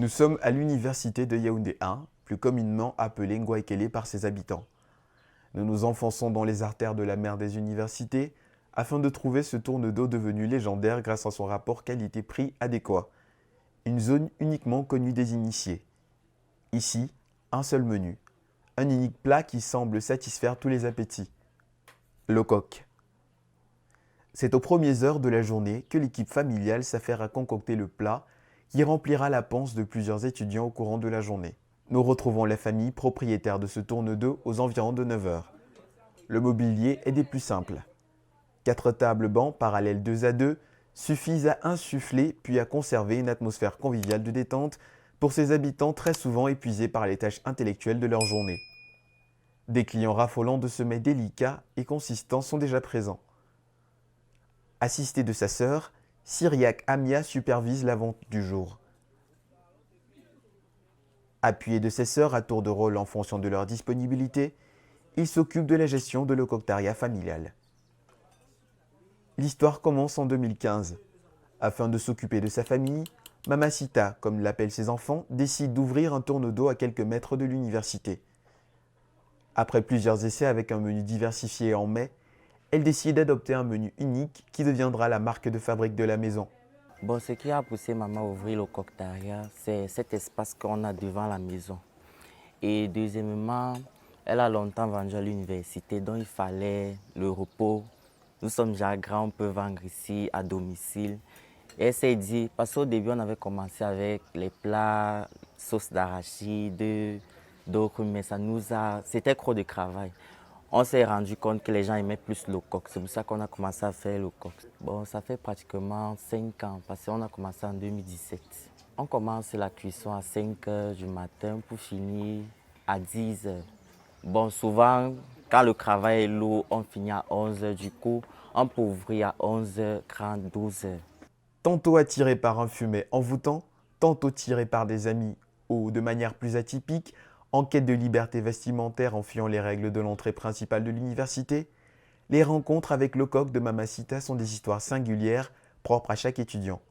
Nous sommes à l'université de Yaoundé 1, plus communément appelée Ngouaikele par ses habitants. Nous nous enfonçons dans les artères de la mer des universités afin de trouver ce tourne d'eau devenu légendaire grâce à son rapport qualité-prix adéquat. Une zone uniquement connue des initiés. Ici, un seul menu. Un unique plat qui semble satisfaire tous les appétits. Le coq. C'est aux premières heures de la journée que l'équipe familiale s'affaire à concocter le plat qui remplira la panse de plusieurs étudiants au courant de la journée. Nous retrouvons la famille propriétaire de ce tourne d'eau aux environs de 9 heures. Le mobilier est des plus simples. 4 tables bancs parallèles 2 à 2 suffisent à insuffler puis à conserver une atmosphère conviviale de détente pour ces habitants très souvent épuisés par les tâches intellectuelles de leur journée. Des clients raffolants de ce mets délicat et consistant sont déjà présents. Assisté de sa sœur, Cyriaque Amia supervise la vente du jour. Appuyé de ses sœurs à tour de rôle en fonction de leur disponibilité, il s'occupe de la gestion de l'ococtariat familial. L'histoire commence en 2015. Afin de s'occuper de sa famille, Mamacita, comme l'appellent ses enfants, décide d'ouvrir un tourne d'eau à quelques mètres de l'université. Après plusieurs essais avec un menu diversifié en mets, elle décide d'adopter un menu unique qui deviendra la marque de fabrique de la maison. Bon, ce qui a poussé maman à ouvrir le coctariat, c'est cet espace qu'on a devant la maison. Et deuxièmement, elle a longtemps vendu à l'université, donc il fallait le repos. Nous sommes déjà grands, on peut vendre ici à domicile. Et elle s'est dit, parce qu'au début, on avait commencé avec les plats, sauce d'arachide, d'autres, mais c'était trop de travail. On s'est rendu compte que les gens aimaient plus le coq. C'est pour ça qu'on a commencé à faire le coq. Bon, ça fait pratiquement 5 ans, parce qu'on a commencé en 2017. On commence la cuisson à 5 heures du matin pour finir à 10 heures. Bon, souvent, quand le travail est lourd, on finit à 11 heures. Du coup, on peut ouvrir à 11h30, 12 heures. Tantôt attiré par un fumet envoûtant, tantôt tiré par des amis ou, de manière plus atypique, en quête de liberté vestimentaire en fuyant les règles de l'entrée principale de l'université, les rencontres avec le coq de Mamacita sont des histoires singulières propres à chaque étudiant.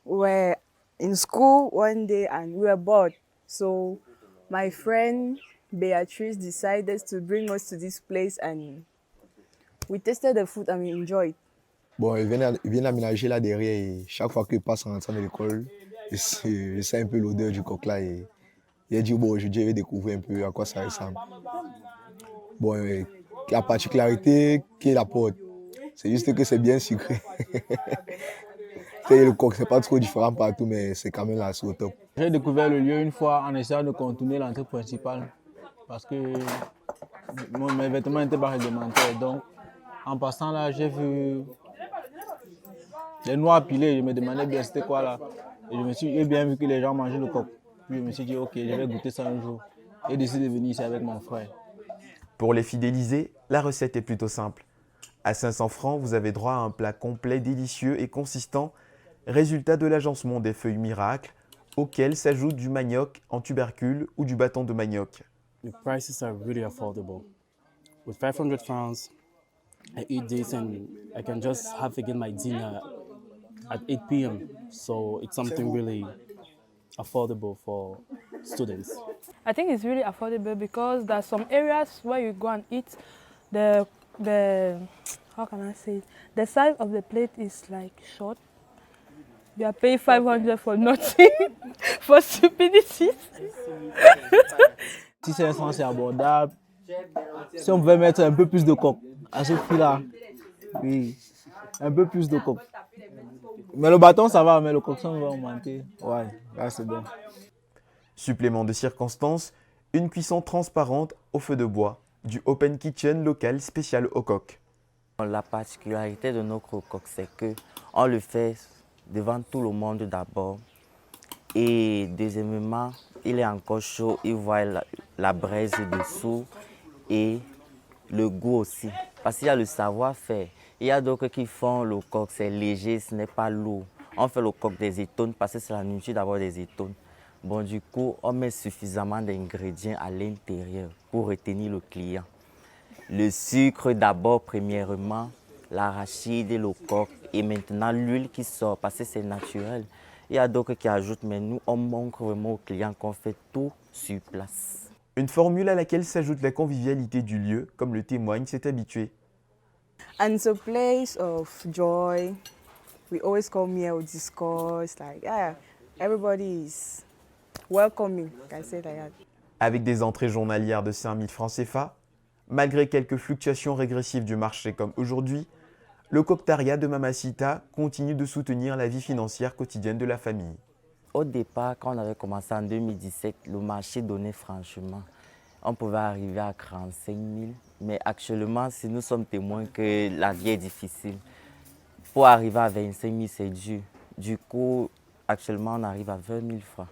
We were in school one day and we were bored. So my friend Beatrice decided to bring us to this place and we tasted the food and we enjoyed. Bon, il vient d'aménager là derrière et chaque fois qu'il passe en rentrant de l'école, je sens un peu l'odeur du coq là et il a dit bon, aujourd'hui je vais découvrir un peu à quoi ça ressemble. Bon, la particularité qui apporte, c'est juste que c'est bien sucré. Le coq, c'est pas trop différent partout, mais c'est quand même là, c'est au top. J'ai découvert le lieu une fois en essayant de contourner l'entrée principale parce que mes vêtements n'étaient pas réglementaires. Donc, en passant là, j'ai vu les noix pilées. Je me demandais bien c'était quoi là. Et j'ai bien vu que les gens mangeaient le coq. Puis je me suis dit, ok, je vais goûter ça un jour. Et décidé de venir ici avec mon frère. Pour les fidéliser, la recette est plutôt simple. À 500 francs, vous avez droit à un plat complet, délicieux et consistant, résultat de l'agencement des feuilles miracles, auxquelles s'ajoute du manioc en tubercule ou du bâton de manioc. The prices are really affordable. With 500 francs, I eat this and I can just have again my dinner at 8 p.m. So it's something really affordable for students. I think it's really affordable because there are some areas where you go and eat, the how can I say it? The size of the plate is like short. You are paying 500 for nothing, for stupidity. Si 500 c'est abordable, si on pouvait mettre un peu plus de coq à ce prix-là, oui, un peu plus de coq. Mais le bâton ça va, mais le coqson va augmenter. Ouais, là c'est bien. Supplément de circonstance, une cuisson transparente au feu de bois, du open kitchen local spécial au coq. La particularité de notre coq, c'est qu'on le fait devant tout le monde d'abord. Et deuxièmement, il est encore chaud, il voit la braise dessous et le goût aussi. Parce qu'il y a le savoir-faire. Il y a d'autres qui font le coq, c'est léger, ce n'est pas lourd. On fait le coq des étones parce que c'est la nourriture d'abord des étones. Bon, du coup, on met suffisamment d'ingrédients à l'intérieur pour retenir le client. Le sucre d'abord, premièrement, l'arachide et le coq. Et maintenant, l'huile qui sort parce que c'est naturel. Il y a d'autres qui ajoutent, mais nous, on montre vraiment aux clients qu'on fait tout sur place. Une formule à laquelle s'ajoute la convivialité du lieu, comme le témoigne cet habitué. And it's a place of joy. We always come here, we discuss, like, yeah, everybody is welcoming, I say like that. Avec des entrées journalières de 5 000 francs CFA, malgré quelques fluctuations régressives du marché comme aujourd'hui, le cocktaria de Mamacita continue de soutenir la vie financière quotidienne de la famille. Au départ, quand on avait commencé en 2017, le marché donnait franchement. On pouvait arriver à 45 000, mais actuellement, si nous sommes témoins que la vie est difficile, pour arriver à 25 000, c'est dur. Du coup, actuellement, on arrive à 20 000 francs.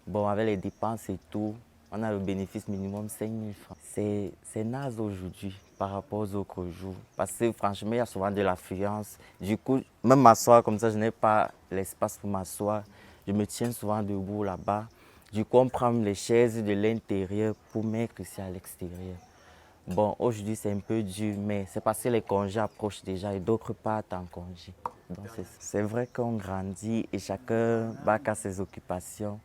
Bon, avec les dépenses et tout, on a le bénéfice minimum 5 000 francs. C'est naze aujourd'hui par rapport aux autres jours. Parce que franchement, il y a souvent de l'affluence. Du coup, même m'asseoir comme ça, je n'ai pas l'espace pour m'asseoir. Je me tiens souvent debout là-bas. Du coup, on prend les chaises de l'intérieur pour mettre ici à l'extérieur. Bon, aujourd'hui, c'est un peu dur, mais c'est parce que les congés approchent déjà et d'autres partent en congé. Donc, c'est vrai qu'on grandit et chacun va à ses occupations.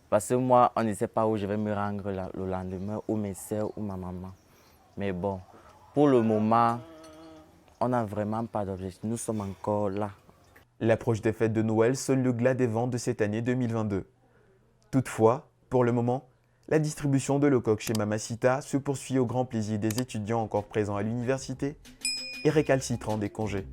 Parce que moi, on ne sait pas où je vais me rendre le lendemain, ou mes soeurs, ou ma maman. Mais bon, pour le moment, on n'a vraiment pas d'objectif. Nous sommes encore là. L'approche des fêtes de Noël sonne le glas des ventes de cette année 2022. Toutefois, pour le moment, la distribution de l'Ocock chez Mamacita se poursuit au grand plaisir des étudiants encore présents à l'université et récalcitrants des congés.